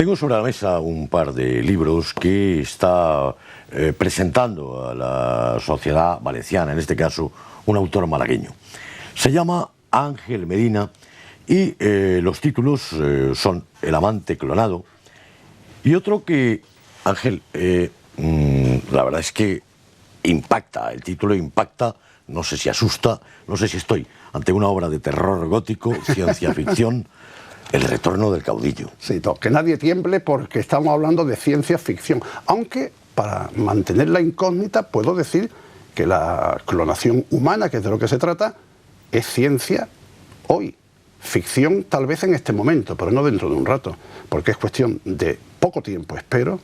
Tengo sobre la mesa un par de libros que está presentando a la sociedad valenciana, en este caso un autor malagueño. Se llama Ángel Medina y los títulos son El amante clonado y otro que, Ángel, la verdad es que impacta, el título impacta, no sé si asusta, no sé si estoy ante una obra de terror gótico, ciencia ficción, El retorno del caudillo. Sí, que nadie tiemble porque estamos hablando de ciencia ficción, aunque para mantener la incógnita puedo decir que la clonación humana, que es de lo que se trata, es ciencia hoy, ficción tal vez en este momento, pero no dentro de un rato, porque es cuestión de poco tiempo, espero,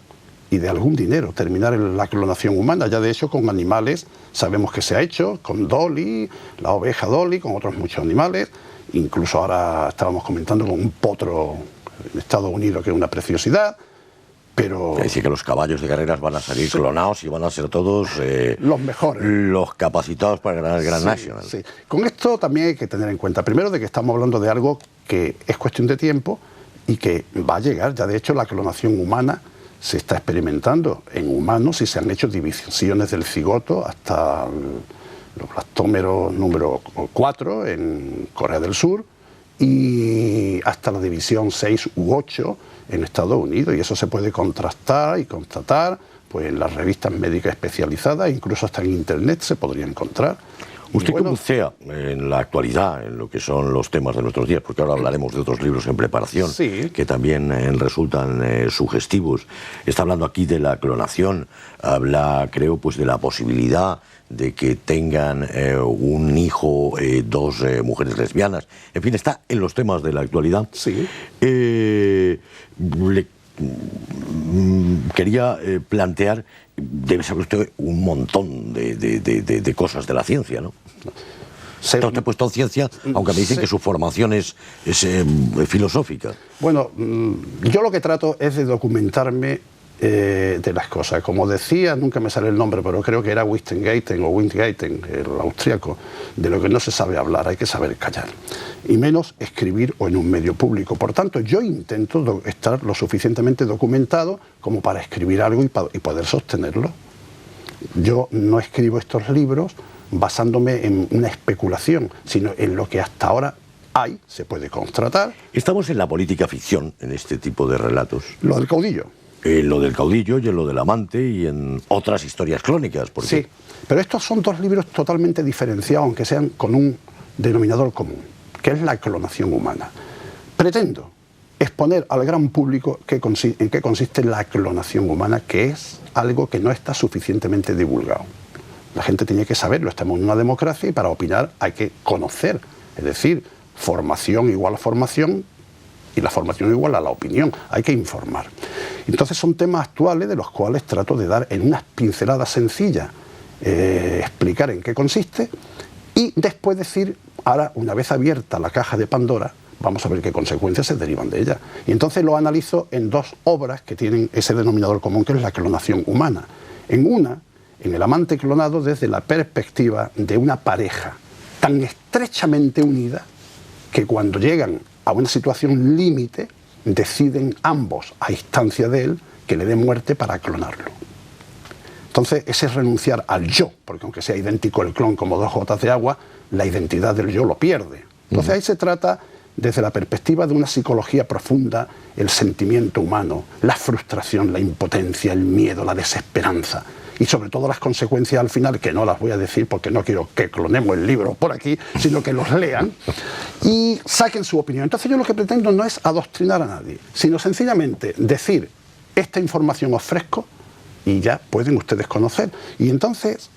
y de algún dinero terminar la clonación humana. Ya de hecho con animales sabemos que se ha hecho, con Dolly, la oveja Dolly, con otros muchos animales, incluso ahora estábamos comentando con un potro en Estados Unidos que es una preciosidad, pero... Es decir, que los caballos de carreras van a salir clonados y van a ser todos... los mejores. Los capacitados para ganar el Grand National. Sí. Con esto también hay que tener en cuenta, primero, de que estamos hablando de algo que es cuestión de tiempo y que va a llegar. Ya de hecho la clonación humana se está experimentando en humanos y se han hecho divisiones del cigoto hasta los blastómeros número 4 en Corea del Sur y hasta la división 6 u 8 en Estados Unidos, y eso se puede contrastar y constatar pues en las revistas médicas especializadas, incluso hasta en internet se podría encontrar. Usted que bucea en la actualidad, en lo que son los temas de nuestros días, porque ahora hablaremos de otros libros en preparación, sí, que también resultan sugestivos. Está hablando aquí de la clonación, habla, creo, pues de la posibilidad de que tengan un hijo, dos mujeres lesbianas. En fin, está en los temas de la actualidad. Sí. Quería plantear, debe saber usted un montón de cosas de la ciencia, ¿no? Está usted puesto en ciencia, aunque me dicen que su formación es filosófica. Bueno, yo lo que trato es de documentarme de las cosas. Como decía, nunca me sale el nombre, pero creo que era Wistengate o Windgate, el austriaco, de lo que no se sabe hablar, hay que saber callar. Y menos escribir o en un medio público. Por tanto, yo intento estar lo suficientemente documentado como para escribir algo y poder sostenerlo. Yo no escribo estos libros basándome en una especulación, sino en lo que hasta ahora hay, se puede constatar. Estamos en la política ficción, en este tipo de relatos. Lo del caudillo. Lo del caudillo y en lo del amante y en otras historias clónicas. Porque... Sí, pero estos son dos libros totalmente diferenciados, aunque sean con un denominador común, que es la clonación humana. Pretendo exponer al gran público en qué consiste la clonación humana, que es algo que no está suficientemente divulgado. La gente tiene que saberlo, estamos en una democracia y para opinar hay que conocer, es decir, formación igual a formación y la formación igual a la opinión, hay que informar. Entonces son temas actuales de los cuales trato de dar en unas pinceladas sencillas, explicar en qué consiste y después decir, ahora una vez abierta la caja de Pandora, vamos a ver qué consecuencias se derivan de ella. Y entonces lo analizo en dos obras que tienen ese denominador común, que es la clonación humana. En una, en El amante clonado, desde la perspectiva de una pareja tan estrechamente unida que cuando llegan a una situación límite deciden ambos, a instancia de él, que le dé muerte para clonarlo. Entonces ese es renunciar al yo, porque aunque sea idéntico el clon como dos gotas de agua, la identidad del yo lo pierde. Entonces ahí se trata desde la perspectiva de una psicología profunda, el sentimiento humano, la frustración, la impotencia, el miedo, la desesperanza y sobre todo las consecuencias al final, que no las voy a decir porque no quiero que clonemos el libro por aquí, sino que los lean y saquen su opinión. Entonces yo lo que pretendo no es adoctrinar a nadie, sino sencillamente decir, esta información os ofrezco y ya pueden ustedes conocer. Y entonces,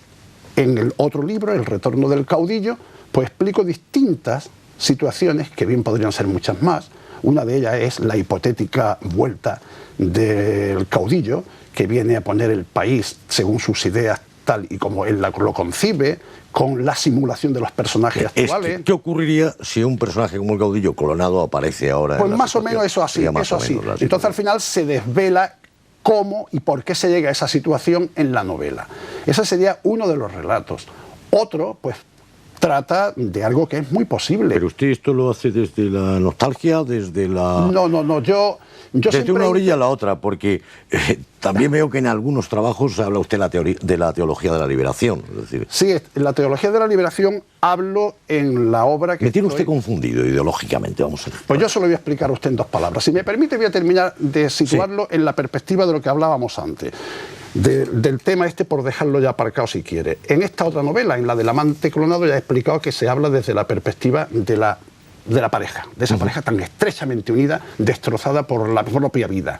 en el otro libro, El retorno del caudillo, pues explico distintas situaciones, que bien podrían ser muchas más. Una de ellas es la hipotética vuelta del caudillo, que viene a poner el país según sus ideas tal y como él lo concibe, con la simulación de los personajes actuales. ¿Qué ocurriría si un personaje como el caudillo clonado aparece ahora? Pues más o menos eso así, eso así. Entonces al final se desvela cómo y por qué se llega a esa situación en la novela. Ese sería uno de los relatos. Otro, pues trata de algo que es muy posible. ¿Pero usted esto lo hace desde la nostalgia, desde la...? No, yo desde siempre... una orilla a la otra, porque también veo que en algunos trabajos habla usted de la teología de la liberación. Es decir, sí, en la teología de la liberación hablo en la obra que... me tiene usted confundido ideológicamente, vamos a ver. Pues yo se lo voy a explicar a usted en dos palabras. Si me permite, voy a terminar de situarlo en la perspectiva de lo que hablábamos antes. Del tema este, por dejarlo ya aparcado si quiere. En esta otra novela, en la del amante clonado, ya he explicado que se habla desde la perspectiva de la pareja, de esa pareja tan estrechamente unida, destrozada por la propia vida.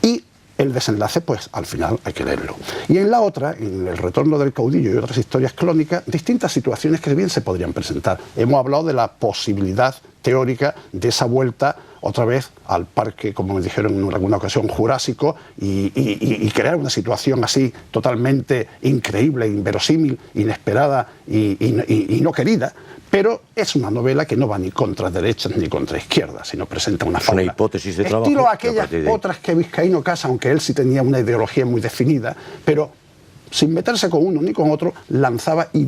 Y el desenlace, pues al final hay que leerlo. Y en la otra, en El retorno del caudillo y otras historias clónicas, distintas situaciones que bien se podrían presentar. Hemos hablado de la posibilidad teórica de esa vuelta otra vez al parque, como me dijeron en alguna ocasión, jurásico, y crear una situación así totalmente increíble, inverosímil, inesperada y no querida. Pero es una novela que no va ni contra derechas ni contra izquierdas, sino presenta una fábula. Una hipótesis de trabajo. Estilo aquellas otras que Vizcaíno Casa, aunque él sí tenía una ideología muy definida, pero sin meterse con uno ni con otro, lanzaba y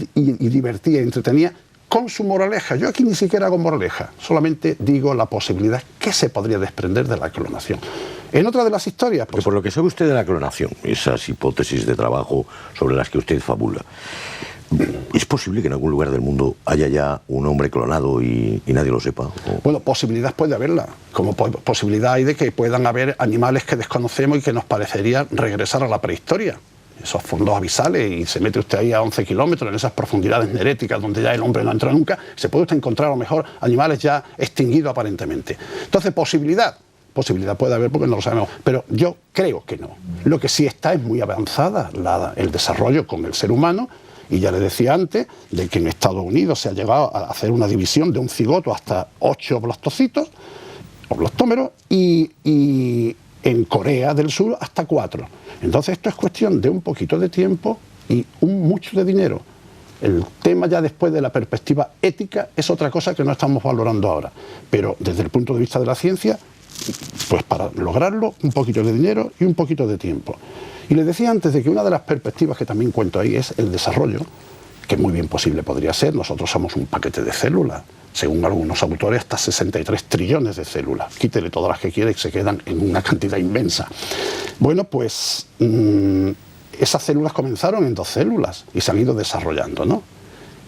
divertía y entretenía con su moraleja. Yo aquí ni siquiera hago moraleja, solamente digo la posibilidad que se podría desprender de la clonación. En otra de las historias... Pues, por lo que sabe usted de la clonación, esas hipótesis de trabajo sobre las que usted fabula, ¿es posible que en algún lugar del mundo haya ya un hombre clonado y nadie lo sepa? Bueno, posibilidad puede haberla, como posibilidad hay de que puedan haber animales que desconocemos y que nos parecería regresar a la prehistoria. Esos fondos abisales, y se mete usted ahí a 11 kilómetros en esas profundidades neréticas donde ya el hombre no entra nunca, se puede usted encontrar a lo mejor animales ya extinguidos aparentemente. Entonces, posibilidad puede haber porque no lo sabemos, pero yo creo que no. Lo que sí está es muy avanzada el desarrollo con el ser humano, y ya le decía antes de que en Estados Unidos se ha llegado a hacer una división de un cigoto hasta 8 blastocitos o blastómeros, y en Corea del Sur hasta 4. Entonces esto es cuestión de un poquito de tiempo y mucho de dinero. El tema ya después de la perspectiva ética es otra cosa que no estamos valorando ahora, pero desde el punto de vista de la ciencia, pues para lograrlo un poquito de dinero y un poquito de tiempo. Y les decía antes de que una de las perspectivas que también cuento ahí es el desarrollo, que muy bien posible podría ser. Nosotros somos un paquete de células, según algunos autores hasta 63 trillones de células. Quítele todas las que quiera y se quedan en una cantidad inmensa. Bueno, pues esas células comenzaron en 2 células y se han ido desarrollando, ¿no?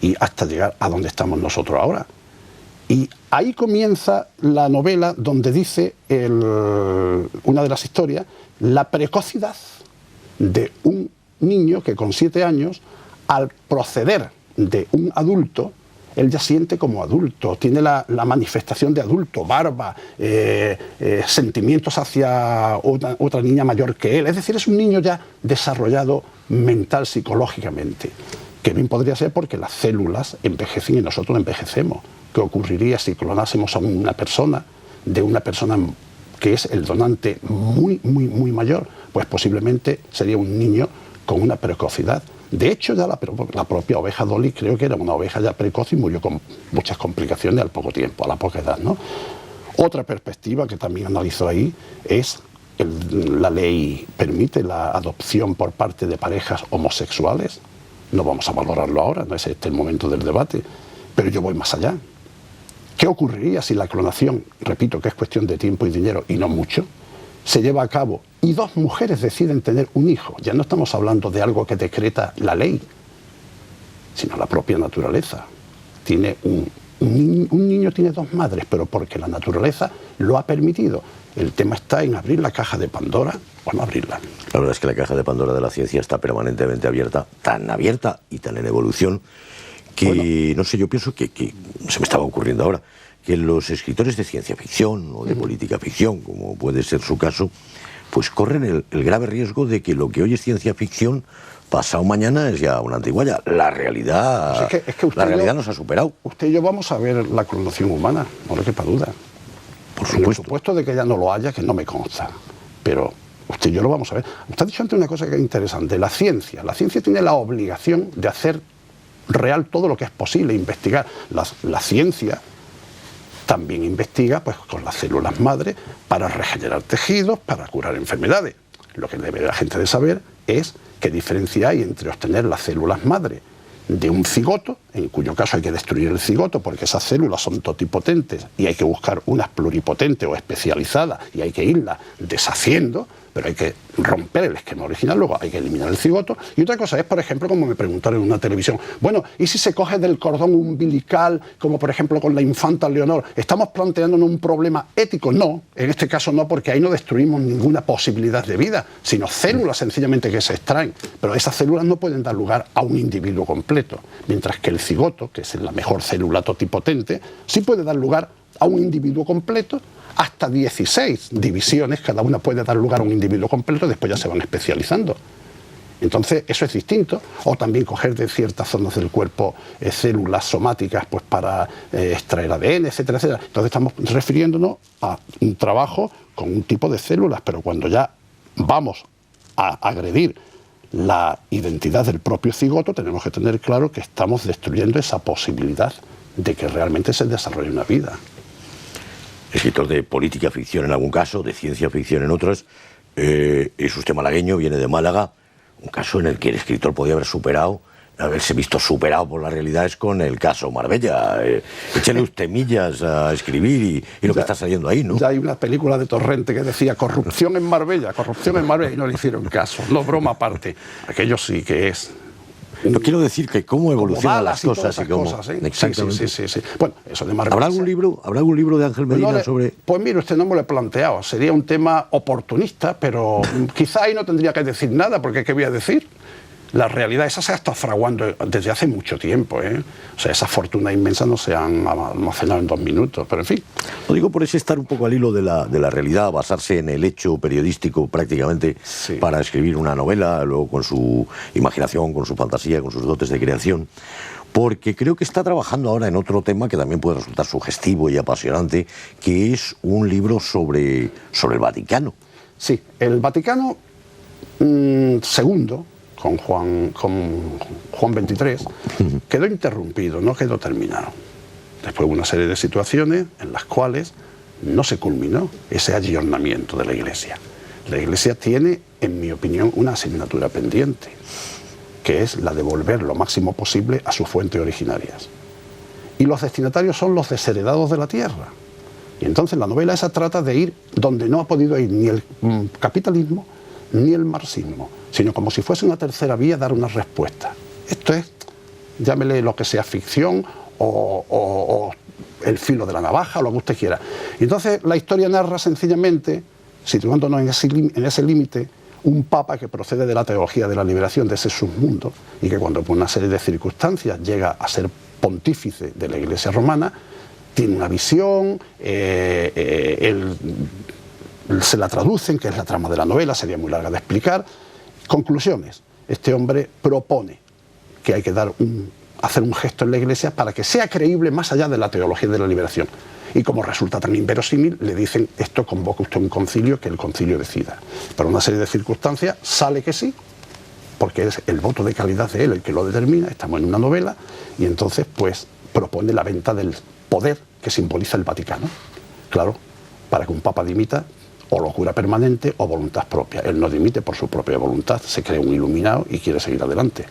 Y hasta llegar a donde estamos nosotros ahora. Y ahí comienza la novela donde dice una de las historias, la precocidad de un niño que con 7 años, al proceder de un adulto, él ya siente como adulto, tiene la manifestación de adulto, barba, sentimientos hacia otra niña mayor que él. Es decir, es un niño ya desarrollado mental, psicológicamente. Que bien podría ser porque las células envejecen y nosotros envejecemos. ¿Qué ocurriría si clonásemos a una persona, de una persona que es el donante muy mayor? Pues posiblemente sería un niño con una precocidad. De hecho, ya la propia oveja Dolly creo que era una oveja ya precoz y murió con muchas complicaciones al poco tiempo, a la poca edad, ¿no? Otra perspectiva que también analizo ahí es la ley permite la adopción por parte de parejas homosexuales. No vamos a valorarlo ahora, no es este el momento del debate, pero yo voy más allá. ¿Qué ocurriría si la clonación, repito que es cuestión de tiempo y dinero y no mucho, se lleva a cabo y 2 mujeres deciden tener un hijo? Ya no estamos hablando de algo que decreta la ley, sino la propia naturaleza. Tiene un niño tiene 2 madres, pero porque la naturaleza lo ha permitido. El tema está en abrir la caja de Pandora o no abrirla. La verdad es que la caja de Pandora de la ciencia está permanentemente abierta y tan en evolución, que, bueno, no sé, yo pienso que se me estaba ocurriendo ahora, que los escritores de ciencia ficción o de política ficción, como puede ser su caso, pues corren el grave riesgo de que lo que hoy es ciencia ficción, pasado mañana es ya una antigualla. La realidad, pues es que la realidad nos ha superado. Usted y yo vamos a ver la clonación humana, no le quepa duda. Por supuesto. Por supuesto de que ya no lo haya, que no me consta, pero usted y yo lo vamos a ver. Usted ha dicho antes una cosa que es interesante, la ciencia tiene la obligación de hacer real todo lo que es posible, investigar. La ciencia también investiga pues, con las células madre para regenerar tejidos, para curar enfermedades. Lo que debe la gente de saber es qué diferencia hay entre obtener las células madre de un cigoto, en cuyo caso hay que destruir el cigoto porque esas células son totipotentes y hay que buscar unas pluripotentes o especializadas y hay que irlas deshaciendo, pero hay que romper el esquema original, luego hay que eliminar el cigoto. Y otra cosa es, por ejemplo, como me preguntaron en una televisión, bueno, ¿y si se coge del cordón umbilical, como por ejemplo con la infanta Leonor? ¿Estamos planteándonos un problema ético? No, en este caso no, porque ahí no destruimos ninguna posibilidad de vida, sino células sencillamente que se extraen. Pero esas células no pueden dar lugar a un individuo completo, mientras que el cigoto, que es la mejor célula totipotente, sí puede dar lugar a un individuo completo, hasta 16 divisiones, cada una puede dar lugar a un individuo completo, después ya se van especializando. Entonces, eso es distinto. O también coger de ciertas zonas del cuerpo células somáticas pues para extraer ADN, etcétera, etcétera. Entonces, estamos refiriéndonos a un trabajo con un tipo de células, pero cuando ya vamos a agredir la identidad del propio cigoto, tenemos que tener claro que estamos destruyendo esa posibilidad de que realmente se desarrolle una vida. Escritor de política ficción en algún caso, de ciencia ficción en otros. Es usted malagueño, viene de Málaga, un caso en el que el escritor podía haberse visto superado por la realidad es con el caso Marbella. Échale usted millas a escribir y lo que está saliendo ahí, ¿no? Ya hay una película de Torrente que decía corrupción en Marbella, y no le hicieron caso. No, broma aparte. Aquello sí que es... No quiero decir que cómo evolucionan las cosas y cómo... Exactamente. Sí. Bueno, eso de Marbella. ¿Habrá algún libro de Ángel Medina sobre...? Pues mire, usted no me lo he planteado. Sería un tema oportunista, pero quizá ahí no tendría que decir nada, porque ¿qué voy a decir? La realidad esa se ha estado fraguando desde hace mucho tiempo, ¿eh? O sea, esas fortunas inmensas no se han almacenado en 2 minutos, pero en fin. Lo digo por ese estar un poco al hilo de la realidad, basarse en el hecho periodístico prácticamente para escribir una novela, luego con su imaginación, con su fantasía, con sus dotes de creación. Porque creo que está trabajando ahora en otro tema que también puede resultar sugestivo y apasionante, que es un libro sobre el Vaticano. Sí, el Vaticano segundo, con Juan XXIII, quedó interrumpido, no quedó terminado. Después hubo una serie de situaciones en las cuales no se culminó ese ayornamiento de la Iglesia. La Iglesia tiene, en mi opinión, una asignatura pendiente, que es la de volver lo máximo posible a sus fuentes originarias. Y los destinatarios son los desheredados de la tierra. Y entonces la novela esa trata de ir donde no ha podido ir ni el capitalismo ni el marxismo, sino como si fuese una tercera vía dar una respuesta. Esto es, llámele lo que sea ficción o el filo de la navaja, o lo que usted quiera. Y entonces la historia narra sencillamente, situándonos en ese límite, un papa que procede de la teología de la liberación, de ese submundo, y que cuando por una serie de circunstancias llega a ser pontífice de la Iglesia romana, tiene una visión, se la traducen, que es la trama de la novela, sería muy larga de explicar. Conclusiones. Este hombre propone que hay que hacer un gesto en la Iglesia para que sea creíble más allá de la teología de la liberación. Y como resulta tan inverosímil, le dicen, esto convoca usted un concilio, que el concilio decida. Por una serie de circunstancias sale que sí, porque es el voto de calidad de él el que lo determina, estamos en una novela, y entonces pues propone la venta del poder que simboliza el Vaticano. Claro, para que un papa dimita, o locura permanente o voluntad propia. Él no dimite por su propia voluntad, se cree un iluminado y quiere seguir adelante.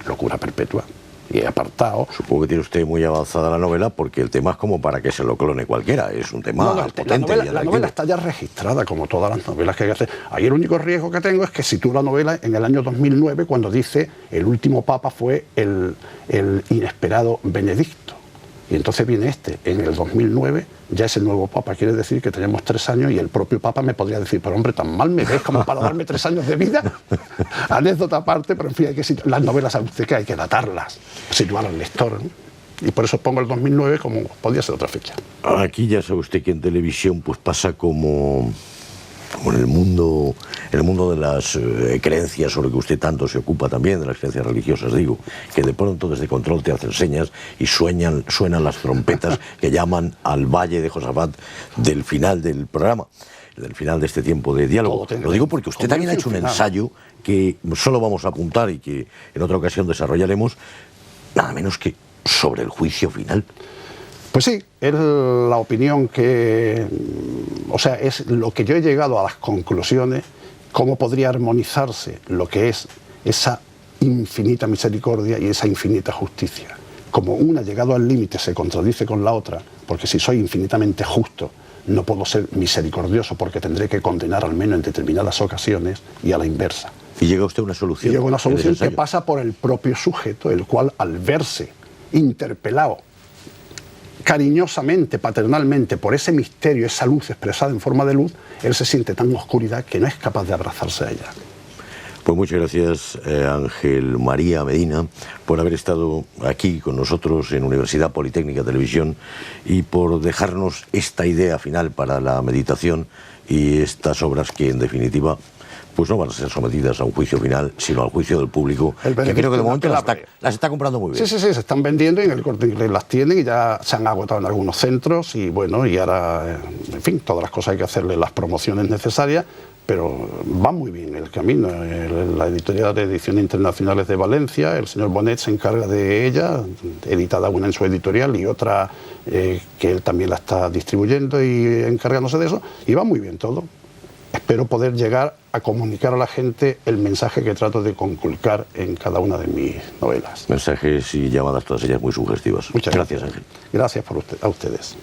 Locura perpetua. Y apartado. Supongo que tiene usted muy avanzada la novela, porque el tema es como para que se lo clone cualquiera. Es un tema potente. La novela está ya registrada, como todas las novelas que hay que hacer. Ahí el único riesgo que tengo es que sitúo la novela en el año 2009, cuando dice el último papa fue el inesperado Benedicto. Y entonces viene en el 2009, ya es el nuevo papa. Quiere decir que tenemos 3 años y el propio papa me podría decir, pero hombre, tan mal me ves como para darme 3 años de vida. Anécdota aparte, pero en fin, las novelas a usted que hay que datarlas, situar al lector, ¿no? Y por eso pongo el 2009 como podría ser otra fecha. Aquí ya sabe usted que en televisión pues pasa como en el mundo de las creencias, sobre que usted tanto se ocupa también, de las creencias religiosas, digo, que de pronto desde control te hacen señas y suenan las trompetas que llaman al Valle de Josafat del final del programa, del final de este tiempo de diálogo. Lo digo porque usted también ha hecho un ensayo que solo vamos a apuntar y que en otra ocasión desarrollaremos, nada menos que sobre el juicio final. Pues sí, es la opinión que... O sea, es lo que yo he llegado a las conclusiones, cómo podría armonizarse lo que es esa infinita misericordia y esa infinita justicia. Como una, llegado al límite, se contradice con la otra, porque si soy infinitamente justo, no puedo ser misericordioso porque tendré que condenar al menos en determinadas ocasiones, y a la inversa. Y llega usted a una solución. Y llega a una solución que pasa por el propio sujeto, el cual, al verse interpelado cariñosamente, paternalmente, por ese misterio, esa luz expresada en forma de luz, él se siente tan oscuridad que no es capaz de abrazarse a ella. Pues muchas gracias, Ángel María Medina, por haber estado aquí con nosotros en Universidad Politécnica Televisión y por dejarnos esta idea final para la meditación y estas obras que, en definitiva, pues no van a ser sometidas a un juicio final, sino al juicio del público, que creo que de momento las está comprando muy bien. Sí, se están vendiendo y en el Corte Inglés las tienen y ya se han agotado en algunos centros y bueno, y ahora, en fin, todas las cosas hay que hacerle las promociones necesarias, pero va muy bien el camino. La editorial de Ediciones Internacionales de Valencia, el señor Bonet se encarga de ella, editada una en su editorial y otra que él también la está distribuyendo y encargándose de eso, y va muy bien todo. Espero poder llegar a comunicar a la gente el mensaje que trato de conculcar en cada una de mis novelas. Mensajes y llamadas, todas ellas muy sugestivas. Muchas gracias, Ángel. Gracias a ustedes.